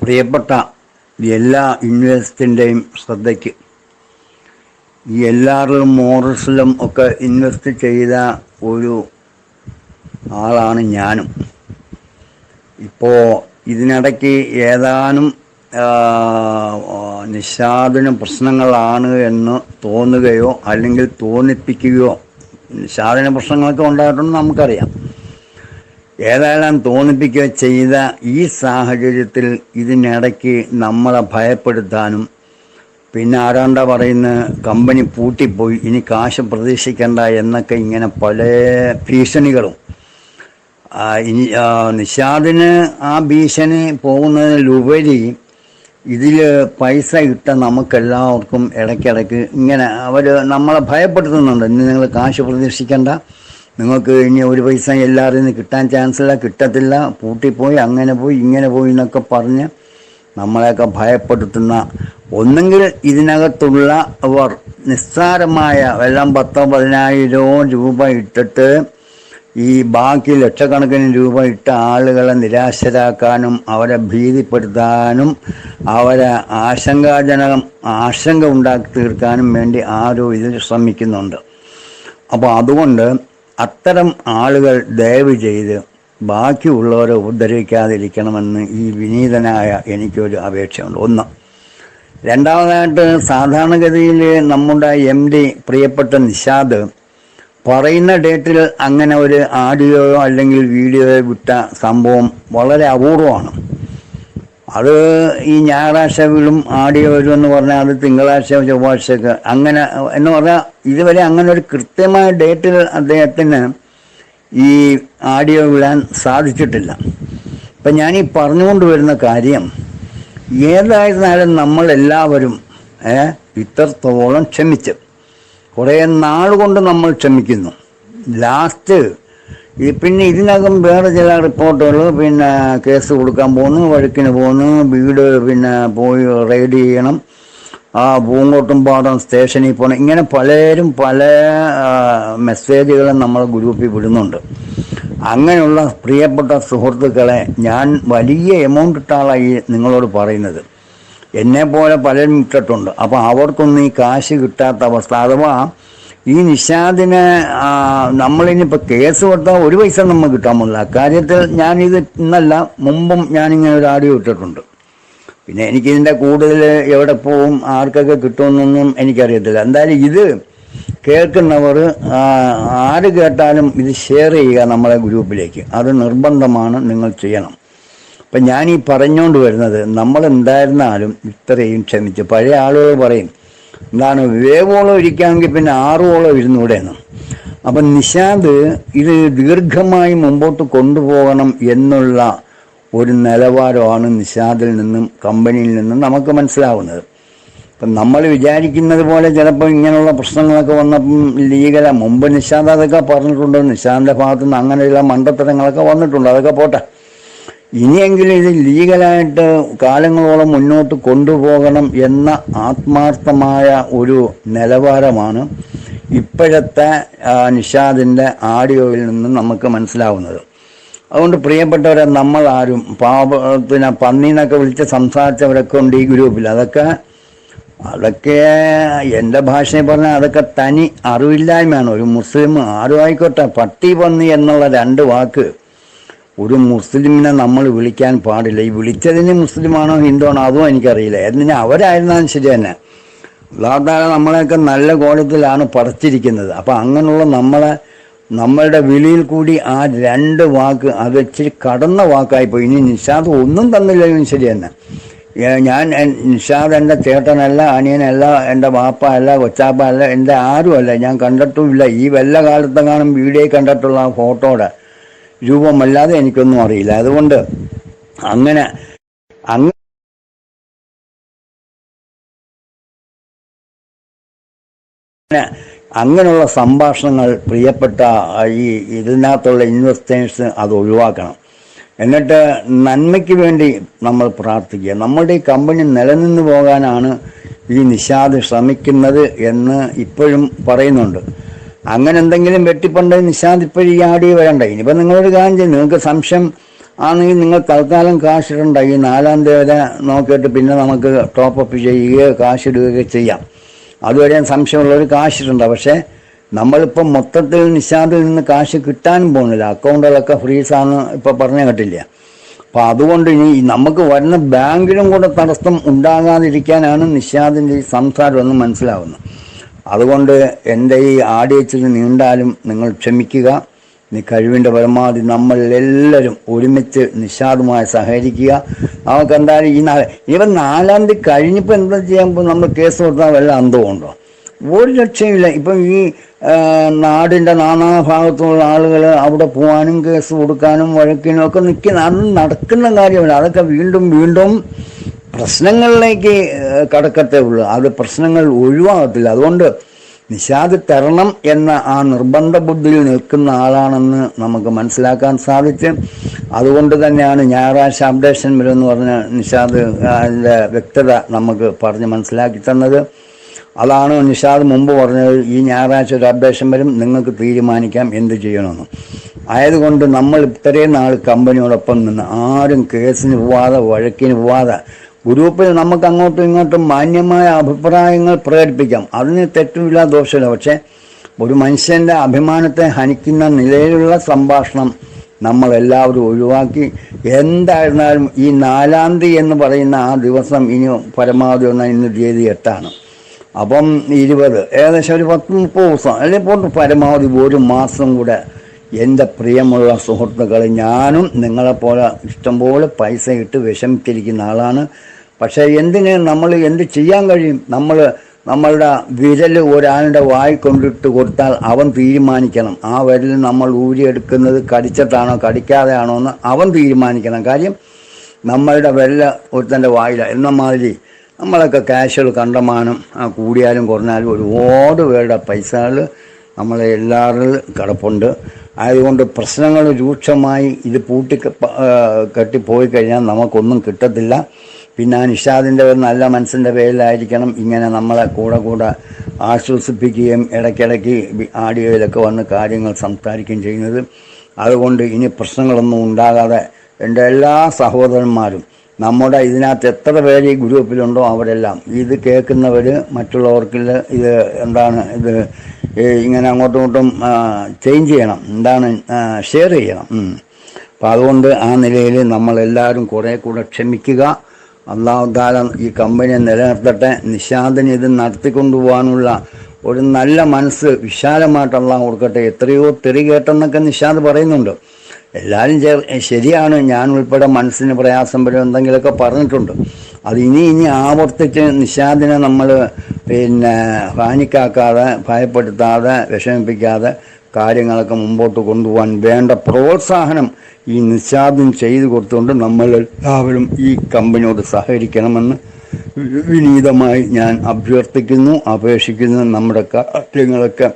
പ്രിയപ്പെട്ട എല്ലാ ഇൻവെസ്റ്റിൻ്റെയും ശ്രദ്ധയ്ക്ക്, ഈ എല്ലാവരും മോറസിലും ഒക്കെ ഇൻവെസ്റ്റ് ചെയ്ത ഒരു ആളാണ് ഞാനും. ഇപ്പോൾ ഇതിനിടയ്ക്ക് ഏതാനും നിഷാദിന് പ്രശ്നങ്ങളാണ് എന്ന് തോന്നുകയോ അല്ലെങ്കിൽ തോന്നിപ്പിക്കുകയോ, നിഷാദിന് പ്രശ്നങ്ങളൊക്കെ ഉണ്ടായിട്ടുണ്ടെന്ന് നമുക്കറിയാം, ഏതായാലും തോന്നിപ്പിക്കുകയോ ചെയ്ത ഈ സാഹചര്യത്തിൽ ഇതിനിടയ്ക്ക് നമ്മളെ ഭയപ്പെടുത്താനും, പിന്നെ ആരാണ്ടാ പറയുന്നത് കമ്പനി പൂട്ടിപ്പോയി ഇനി കാശ് പ്രതീക്ഷിക്കേണ്ട എന്നൊക്കെ ഇങ്ങനെ പല ഭീഷണികളും. ഇനി നിഷാദിന് ആ ഭീഷണി പോകുന്നതിലുപരി ഇതിൽ പൈസ ഇട്ട നമുക്കെല്ലാവർക്കും ഇടയ്ക്കിടയ്ക്ക് ഇങ്ങനെ അവർ നമ്മളെ ഭയപ്പെടുത്തുന്നുണ്ട്. ഇനി നിങ്ങൾ കാശ് പ്രതീക്ഷിക്കേണ്ട, നിങ്ങൾക്ക് ഇനി ഒരു പൈസ എല്ലാവരിൽ നിന്ന് കിട്ടാൻ ചാൻസില്ല, കിട്ടത്തില്ല, പൂട്ടിപ്പോയി, അങ്ങനെ പോയി ഇങ്ങനെ പോയി എന്നൊക്കെ പറഞ്ഞ് നമ്മളെയൊക്കെ ഭയപ്പെടുത്തുന്ന, ഒന്നെങ്കിൽ ഇതിനകത്തുള്ളവർ നിസ്സാരമായ വല്ലം 10,000-10,000 രൂപ ഇട്ടിട്ട് ഈ ബാക്കി ലക്ഷക്കണക്കിന് രൂപ ഇട്ട ആളുകളെ നിരാശരാക്കാനും അവരെ ഭീതിപ്പെടുത്താനും അവരെ ആശങ്ക ഉണ്ടാക്കി തീർക്കാനും വേണ്ടി ആരോ ഇതിൽ ശ്രമിക്കുന്നുണ്ട്. അപ്പോൾ അതുകൊണ്ട് അത്തരം ആളുകൾ ദയവ് ചെയ്ത് ബാക്കിയുള്ളവരെ ഉപദ്രവിക്കാതിരിക്കണമെന്ന് ഈ വിനീതനായ എനിക്കൊരു അപേക്ഷയുണ്ട്. ഒന്ന്. രണ്ടാമതായിട്ട്, സാധാരണഗതിയിൽ നമ്മുടെ MD പ്രിയപ്പെട്ട നിഷാദ് പറയുന്ന ഡേറ്റിൽ അങ്ങനെ ഒരു ആഡിയോയോ അല്ലെങ്കിൽ വീഡിയോയോ വിട്ട സംഭവം വളരെ അപൂർവമാണ്. അത് ഈ ഞായറാഴ്ച വീടും ആഡിയോ വരുമെന്ന് പറഞ്ഞാൽ അത് തിങ്കളാഴ്ചയോ ചൊവ്വാഴ്ചയൊക്കെ അങ്ങനെ എന്ന് പറഞ്ഞാൽ ഇതുവരെ അങ്ങനെ ഒരു കൃത്യമായ ഡേറ്റിൽ അദ്ദേഹത്തിന് ഈ ആഡിയോ വിടാൻ സാധിച്ചിട്ടില്ല. ഇപ്പം ഞാനീ പറഞ്ഞുകൊണ്ട് വരുന്ന കാര്യം, ഏതായിരുന്നാലും നമ്മളെല്ലാവരും ഇത്രത്തോളം ക്ഷമിച്ച് കുറേ നാളുകൊണ്ട് നമ്മൾ ക്ഷമിക്കുന്നു. ലാസ്റ്റ് പിന്നെ ഇതിനകം വേറെ ചില റിപ്പോർട്ടുകൾ, പിന്നെ കേസ് കൊടുക്കാൻ പോകുന്നു, വഴക്കിന് പോകുന്നു, വീട് പിന്നെ പോയി റെയ്ഡ് ചെയ്യണം, പൂങ്കോട്ടും പാടം സ്റ്റേഷനിൽ പോകണം, ഇങ്ങനെ പലരും പല മെസ്സേജുകളും നമ്മളെ ഗ്രൂപ്പിൽ വിടുന്നുണ്ട്. അങ്ങനെയുള്ള പ്രിയപ്പെട്ട സുഹൃത്തുക്കളെ ഞാൻ വലിയ എമൗണ്ട് ഇട്ടാളായി നിങ്ങളോട് പറയുന്നത്. എന്നെപ്പോലെ പലരും ഇട്ടിട്ടുണ്ട്. അപ്പോൾ അവർക്കൊന്നും ഈ കാശ് കിട്ടാത്ത അവസ്ഥ, അഥവാ ഈ നിഷാദിനെ നമ്മളിനിപ്പോൾ കേസ് കൊടുത്താൽ ഒരു പൈസ നമുക്ക് കിട്ടാൻ പോകില്ല. അക്കാര്യത്തിൽ ഞാനിത് ഇന്നല്ല മുമ്പും ഞാനിങ്ങനെ ഒരു ആഡിയോ ഇട്ടിട്ടുണ്ട്. പിന്നെ എനിക്കിതിൻ്റെ കൂടുതൽ എവിടെ പോവും ആർക്കൊക്കെ കിട്ടുമെന്നൊന്നും എനിക്കറിയത്തില്ല. എന്തായാലും ഇത് കേൾക്കുന്നവർ ആര് കേട്ടാലും ഇത് ഷെയർ ചെയ്യുക നമ്മളെ ഗ്രൂപ്പിലേക്ക്. അത് നിർബന്ധമാണ്, നിങ്ങൾ ചെയ്യണം. അപ്പം ഞാനീ പറഞ്ഞുകൊണ്ട് വരുന്നത്, നമ്മളെന്തായിരുന്നാലും ഇത്രയും ക്ഷമിച്ച്, പഴയ ആളുകൾ പറയും എന്താണ് വേവോളം ഇരിക്കാമെങ്കിൽ പിന്നെ 6 ഓളം ഇരുന്നൂടെയെന്ന്. അപ്പം നിഷാദ് ഇത് ദീർഘമായി മുമ്പോട്ട് കൊണ്ടുപോകണം എന്നുള്ള ഒരു നിലവാരമാണ് നിഷാദിൽ നിന്നും കമ്പനിയിൽ നിന്നും നമുക്ക് മനസ്സിലാവുന്നത്. അപ്പം നമ്മൾ വിചാരിക്കുന്നത് പോലെ ചിലപ്പോൾ ഇങ്ങനെയുള്ള പ്രശ്നങ്ങളൊക്കെ വന്നപ്പം മുമ്പ് നിഷാദ് അതൊക്കെ പറഞ്ഞിട്ടുണ്ട്. നിഷാദിൻ്റെ ഭാഗത്തു നിന്ന് അങ്ങനെയുള്ള മണ്ടത്തരങ്ങളൊക്കെ വന്നിട്ടുണ്ട്. അതൊക്കെ പോട്ടെ. ഇനിയെങ്കിലും ഇത് ലീഗലായിട്ട് കാലങ്ങളോളം മുന്നോട്ട് കൊണ്ടുപോകണം എന്ന ആത്മാർത്ഥമായ ഒരു നിലവാരമാണ് ഇപ്പോഴത്തെ നിഷാദിൻ്റെ ആഡിയോയിൽ നിന്ന് നമുക്ക് മനസ്സിലാവുന്നത്. അതുകൊണ്ട് പ്രിയപ്പെട്ടവരെ, നമ്മളാരും പാപത്തിന് പന്നീനൊക്കെ വിളിച്ച് സംസാരിച്ചവരൊക്കെ ഉണ്ട് ഈ ഗ്രൂപ്പിൽ. അതൊക്കെ എൻ്റെ ഭാഷയിൽ പറഞ്ഞാൽ അതൊക്കെ തനി അറിവില്ലായ്മയാണ്. ഒരു മുസ്ലിം ആരും ആയിക്കോട്ടെ, പട്ടി പന്നി എന്നുള്ള 2 വാക്ക് ഒരു മുസ്ലിമിനെ നമ്മൾ വിളിക്കാൻ പാടില്ല. ഈ വിളിച്ചതിന് മുസ്ലിമാണോ ഹിന്ദുവാണോ അതും എനിക്കറിയില്ല. എന്തിനാ അവരായിരുന്നാലും ശരി തന്നെ. അല്ലാതെ നമ്മളെയൊക്കെ നല്ല കോലത്തിലാണ് പറിച്ചിരിക്കുന്നത്. അപ്പം അങ്ങനെയുള്ള നമ്മളുടെ വിളിയിൽ കൂടി ആ 2 വാക്ക് അത് ഇച്ചിരി കടന്ന വാക്കായിപ്പോയി. ഇനി നിഷാദ് ഒന്നും തന്നില്ലെങ്കിലും ശരി തന്നെ. ഞാൻ നിഷാദ് എൻ്റെ ചേട്ടനല്ല, അനിയനല്ല, എൻ്റെ വാപ്പ അല്ല, കൊച്ചാപ്പ അല്ല, എൻ്റെ ആരുമല്ല, ഞാൻ കണ്ടിട്ടുമില്ല. ഈ വല്ല കാലത്തെങ്ങാനും വീഡിയോ കണ്ടിട്ടുള്ള ആ ഫോട്ടോയുടെ രൂപമല്ലാതെ എനിക്കൊന്നും അറിയില്ല. അതുകൊണ്ട് അങ്ങനെയുള്ള സംഭാഷണങ്ങൾ പ്രിയപ്പെട്ട ഇതിനകത്തുള്ള ഇൻവെസ്റ്റേഴ്സ് അത് ഒഴിവാക്കണം. എന്നിട്ട് നന്മയ്ക്ക് വേണ്ടി നമ്മൾ പ്രാർത്ഥിക്കുക. നമ്മുടെ ഈ കമ്പനി നിലനിന്ന് പോകാനാണ് ഈ നിഷാദ് ശ്രമിക്കുന്നത് എന്ന് ഇപ്പോഴും പറയുന്നുണ്ട്. അങ്ങനെ എന്തെങ്കിലും വെട്ടിപ്പണ്ട് നിഷാദ് ഇപ്പോഴും ഈ ആഡിയോ വരണ്ട. ഇനിയിപ്പോൾ നിങ്ങളൊരു കാര്യം ചെയ്യും, നിങ്ങൾക്ക് സംശയം ആണെങ്കിൽ നിങ്ങൾ തൽക്കാലം കാശിടണ്ട, ഈ 4-ാം തീയതി വരെ നോക്കിയിട്ട് പിന്നെ നമുക്ക് ടോപ്പപ്പ് ചെയ്യുകയോ കാശിടുകയോ ചെയ്യാം. അതുവരെ സംശയമുള്ളവർ കാശിടണ്ട. പക്ഷേ നമ്മളിപ്പം മൊത്തത്തിൽ നിഷാദിൽ നിന്ന് കാശ് കിട്ടാനും പോകുന്നില്ല, അക്കൗണ്ടുകളൊക്കെ ഫ്രീസാണ് ഇപ്പോൾ പറഞ്ഞു കേട്ടില്ല. അപ്പം അതുകൊണ്ട് ഇനി നമുക്ക് വരുന്ന ബാങ്കിലും കൂടെ തടസ്സം ഉണ്ടാകാതിരിക്കാനാണ് നിഷാദിൻ്റെ ഈ സംസാരം എന്ന് മനസ്സിലാവുന്നത്. അതുകൊണ്ട് എൻ്റെ ഈ ആടിയച്ചിൽ നീണ്ടാലും നിങ്ങൾ ക്ഷമിക്കുക. നീ കഴിവിൻ്റെ പരമാവധി നമ്മളെല്ലാവരും ഒരുമിച്ച് നിഷാദുമായി സഹകരിക്കുക. നമുക്ക് എന്തായാലും ഇവൻ 4-ാം തീയതി കഴിഞ്ഞപ്പോൾ എന്താ ചെയ്യാൻ പോകും? നമ്മൾ കേസ് കൊടുത്താൽ വല്ല അന്തമുണ്ടോ? ഒരു രക്ഷയില്ല. ഇപ്പം ഈ നാടിൻ്റെ നാനാഭാഗത്തുള്ള ആളുകൾ അവിടെ പോകാനും കേസ് കൊടുക്കാനും വഴക്കിനും ഒക്കെ നിൽക്കുന്ന, അത് നടക്കുന്ന കാര്യമല്ല. അതൊക്കെ വീണ്ടും വീണ്ടും പ്രശ്നങ്ങളിലേക്ക് കടക്കത്തേ ഉള്ളൂ. അത് പ്രശ്നങ്ങൾ ഒഴിവാകത്തില്ല. അതുകൊണ്ട് നിഷാദ് തരണം എന്ന ആ നിർബന്ധ ബുദ്ധിയിൽ നിൽക്കുന്ന ആളാണെന്ന് നമുക്ക് മനസ്സിലാക്കാൻ സാധിച്ചു. അതുകൊണ്ട് തന്നെയാണ് ഞായറാഴ്ച അപ്ഡേഷൻ വരുമെന്ന് പറഞ്ഞ നിഷാദ് അതിൻ്റെ വ്യക്തത നമുക്ക് പറഞ്ഞ് മനസ്സിലാക്കി തന്നത്. അതാണ് നിഷാദ് മുമ്പ് പറഞ്ഞത്, ഈ ഞായറാഴ്ച ഒരു അപ്ഡേഷൻ വരും, നിങ്ങൾക്ക് തീരുമാനിക്കാം എന്ത് ചെയ്യണമെന്ന്. ആയതുകൊണ്ട് നമ്മൾ ഇത്രയും നാൾ കമ്പനിയോടൊപ്പം നിന്ന് ആരും കേസിന് പോവാതെ വഴക്കിന് പോവാതെ ഗ്രൂപ്പിൽ നമുക്ക് അങ്ങോട്ടും ഇങ്ങോട്ടും മാന്യമായ അഭിപ്രായങ്ങൾ പ്രകടിപ്പിക്കാം. അതിന് തെറ്റുമില്ല, ദോഷമില്ല. പക്ഷേ ഒരു മനുഷ്യൻ്റെ അഭിമാനത്തെ ഹനിക്കുന്ന നിലയിലുള്ള സംഭാഷണം നമ്മളെല്ലാവരും ഒഴിവാക്കി, എന്തായിരുന്നാലും ഈ 4-ാം തീയതി എന്ന് പറയുന്ന ആ ദിവസം ഇനി പരമാവധി ഇന്ന് തീയതി 8-ആണ്. അപ്പം 20, ഏകദേശം ഒരു 10-30 ദിവസം അല്ലെങ്കിൽ പരമാവധി ഒരു മാസം കൂടെ എൻ്റെ പ്രിയമുള്ള സുഹൃത്തുക്കൾ, ഞാനും നിങ്ങളെപ്പോലെ ഇഷ്ടംപോലെ പൈസ ഇട്ട് വിഷമിച്ചിരിക്കുന്ന ആളാണ്. പക്ഷേ നമ്മൾ എന്ത് ചെയ്യാൻ കഴിയും? നമ്മളുടെ വിരൽ ഒരാളുടെ വായി കൊണ്ടിട്ട് കൊടുത്താൽ അവൻ തീരുമാനിക്കണം. ആ വിരൽ നമ്മൾ ഊരിയെടുക്കുന്നത് കടിച്ചിട്ടാണോ കടിക്കാതെയാണോ എന്ന് അവൻ തീരുമാനിക്കണം. കാര്യം നമ്മളുടെ വിരൽ ഒരുത്തൻ്റെ വായില എന്ന മാതിരി നമ്മളൊക്കെ ക്യാഷുകൾ കണ്ടമാനം കൂടിയാലും കുറഞ്ഞാലും ഒരുപാട് പേരുടെ പൈസകൾ നമ്മളെ എല്ലാവരിലും കിടപ്പുണ്ട്. ആയതുകൊണ്ട് പ്രശ്നങ്ങൾ രൂക്ഷമായി ഇത് കെട്ടിപ്പോയി കഴിഞ്ഞാൽ നമുക്കൊന്നും കിട്ടത്തില്ല. പിന്നെ നിഷാദിൻ്റെ ഒരു നല്ല മനസ്സിൻ്റെ പേരിലായിരിക്കണം ഇങ്ങനെ നമ്മളെ കൂടെ ആശ്വസിപ്പിക്കുകയും ഇടയ്ക്കിടയ്ക്ക് ആഡിയോയിലൊക്കെ വന്ന് കാര്യങ്ങൾ സംസാരിക്കുകയും ചെയ്യുന്നത്. അതുകൊണ്ട് ഇനി പ്രശ്നങ്ങളൊന്നും ഉണ്ടാകാതെ എൻ്റെ എല്ലാ സഹോദരന്മാരും, നമ്മുടെ ഇതിനകത്ത് എത്ര പേര് ഈ ഗ്രൂപ്പിലുണ്ടോ അവരെല്ലാം ഇത് കേൾക്കുന്നവർ മറ്റുള്ളവർക്ക് ഇത് ഇത് ഇങ്ങനെ അങ്ങോട്ടും ഇങ്ങോട്ടും ചേഞ്ച് ചെയ്യണം, ഷെയർ ചെയ്യണം. അപ്പം അതുകൊണ്ട് ആ നിലയിൽ നമ്മളെല്ലാവരും കുറേ കൂടെ ക്ഷമിക്കുക. അല്ലാഹു തആല ഈ കമ്പനിയെ നിലനിർത്തട്ടെ. നിഷാദിന് ഇത് നടത്തിക്കൊണ്ടുപോകാനുള്ള ഒരു നല്ല മനസ്സ് വിശാലമായിട്ട് അള്ളാഹു കൊടുക്കട്ടെ. എത്രയോ തെറി കേട്ടെന്നൊക്കെ നിഷാദ് പറയുന്നുണ്ട്. എല്ലാവരും ശരിയാണ്, ഞാൻ ഉൾപ്പെടെ മനസ്സിന് പ്രയാസം വരും എന്തെങ്കിലുമൊക്കെ പറഞ്ഞിട്ടുണ്ട്. അത് ഇനി ആവർത്തിച്ച് നിഷാദിനെ നമ്മൾ ഹാനിക്കാക്കാതെ ഭയപ്പെടുത്താതെ വിഷമിപ്പിക്കാതെ കാര്യങ്ങളൊക്കെ മുമ്പോട്ട് കൊണ്ടുപോകാൻ വേണ്ട പ്രോത്സാഹനം ഈ നിഷാദിന് ചെയ്തു കൊടുത്തുകൊണ്ട് നമ്മളെല്ലാവരും ഈ കമ്പനിയോട് സഹകരിക്കണമെന്ന് വിനീതമായി ഞാൻ അഭ്യർത്ഥിക്കുന്നു, അപേക്ഷിക്കുന്നു. നമ്മുടെ കാര്യങ്ങളൊക്കെ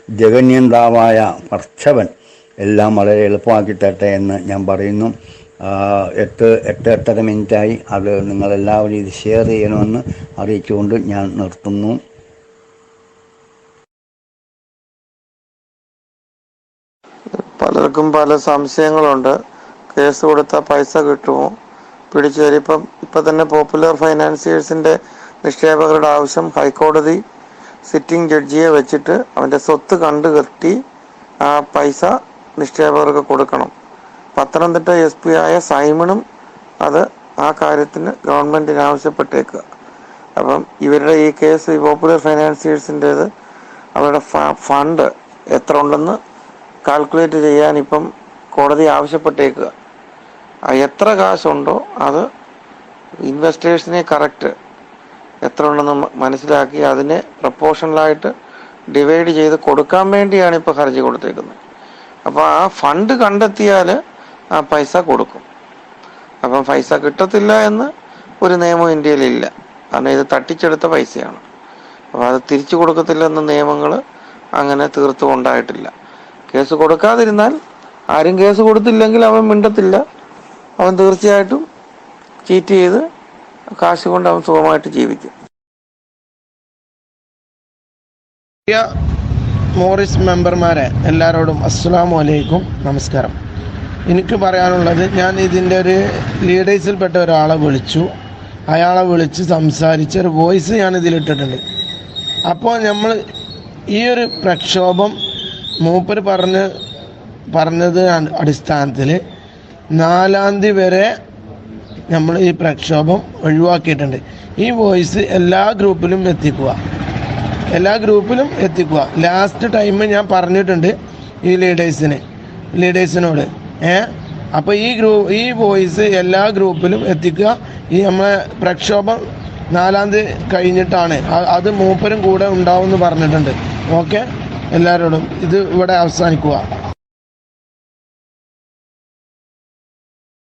ജഗന്യന്താവായ പർച്ചവൻ എല്ലാം വളരെ എളുപ്പമാക്കി തരട്ടെ എന്ന് ഞാൻ പറയുന്നു. 8-8:30 മിനിറ്റായി. അത് നിങ്ങളെല്ലാവരും ഇത് ഷെയർ ചെയ്യണമെന്ന് അറിയിച്ചുകൊണ്ട് ഞാൻ നിർത്തുന്നു. പലർക്കും പല സംശയങ്ങളുണ്ട്. കേസ് കൊടുത്താൽ പൈസ കിട്ടുമോ, പിടിച്ചുതരും? ഇപ്പം തന്നെ പോപ്പുലർ ഫൈനാൻസിയേഴ്സിൻ്റെ നിക്ഷേപകരുടെ ആവശ്യം ഹൈക്കോടതി സിറ്റിംഗ് ജഡ്ജിയെ വെച്ചിട്ട് അവൻ്റെ സ്വത്ത് കണ്ടുകെട്ടി ആ പൈസ നിക്ഷേപകർക്ക് കൊടുക്കണം. പത്തനംതിട്ട SP ആയ സൈമണും ആ കാര്യത്തിന് ഗവൺമെൻറ്റിന് ആവശ്യപ്പെട്ടേക്കുക. അപ്പം ഇവരുടെ ഈ കേസ്, ഈ പോപ്പുലർ ഫൈനാൻസിയേഴ്സിൻ്റേത്, അവരുടെ ഫണ്ട് എത്ര ഉണ്ടെന്ന് കാൽക്കുലേറ്റ് ചെയ്യാൻ ഇപ്പം കോടതി ആവശ്യപ്പെട്ടേക്കുക. എത്ര കാശുണ്ടോ അത് ഇൻവെസ്റ്റേഴ്സിനെ കറക്റ്റ് എത്ര ഉണ്ടെന്ന് മനസ്സിലാക്കി അതിനെ പ്രപ്പോർഷണലായിട്ട് ഡിവൈഡ് ചെയ്ത് കൊടുക്കാൻ വേണ്ടിയാണ് ഇപ്പോൾ ഹർജി കൊടുത്തേക്കുന്നത്. അപ്പോൾ ആ ഫണ്ട് കണ്ടെത്തിയാൽ ആ പൈസ കൊടുക്കും. അപ്പം പൈസ കിട്ടത്തില്ല എന്ന് ഒരു നിയമം ഇന്ത്യയിലില്ല. കാരണം ഇത് തട്ടിച്ചെടുത്ത പൈസയാണ്. അപ്പോൾ അത് തിരിച്ചു കൊടുക്കത്തില്ലെന്ന നിയമങ്ങൾ അങ്ങനെ തീർത്തും ഉണ്ടായിട്ടില്ല. കേസ് കൊടുക്കാതിരുന്നാൽ, ആരും കേസ് കൊടുത്തില്ലെങ്കിൽ അവൻ മിണ്ടത്തില്ല. അവൻ തീർച്ചയായിട്ടും ചീറ്റ് ചെയ്ത് കാശ് കൊണ്ട് അവൻ സുഖമായിട്ട് ജീവിക്കും. മോറിസ് മെമ്പർമാരെ എല്ലാവരോടും അസ്സലാമു അലൈക്കും, നമസ്കാരം. എനിക്ക് പറയാനുള്ളത്, ഞാൻ ഇതിൻ്റെ ഒരു ലീഡേഴ്സിൽപ്പെട്ട ഒരാളെ വിളിച്ചു. അയാളെ വിളിച്ച് സംസാരിച്ച ഒരു വോയിസ് ഞാൻ ഇതിലിട്ടിട്ടുണ്ട്. അപ്പോൾ നമ്മൾ ഈ ഒരു പ്രക്ഷോഭം മൂപ്പർ പറഞ്ഞത് അടിസ്ഥാനത്തിൽ 4-ാം തീയതി വരെ നമ്മൾ ഈ പ്രക്ഷോഭം ഒഴിവാക്കിയിട്ടുണ്ട്. ഈ വോയിസ് എല്ലാ ഗ്രൂപ്പിലും എത്തിക്കുക. ലാസ്റ്റ് ടൈം ഞാൻ പറഞ്ഞിട്ടുണ്ട് ഈ ലീഡേഴ്സിനോട്. അപ്പോൾ ഈ വോയിസ് എല്ലാ ഗ്രൂപ്പിലും എത്തിക്കുക. ഈ നമ്മളെ പ്രക്ഷോഭം 4-ാം തീയതി കഴിഞ്ഞിട്ടാണ്, അത് മൂപ്പരും കൂടെ ഉണ്ടാവും എന്ന് പറഞ്ഞിട്ടുണ്ട്. ഓക്കെ, എല്ലാവരോടും ഇത് ഇവിടെ അവസാനിക്കുക.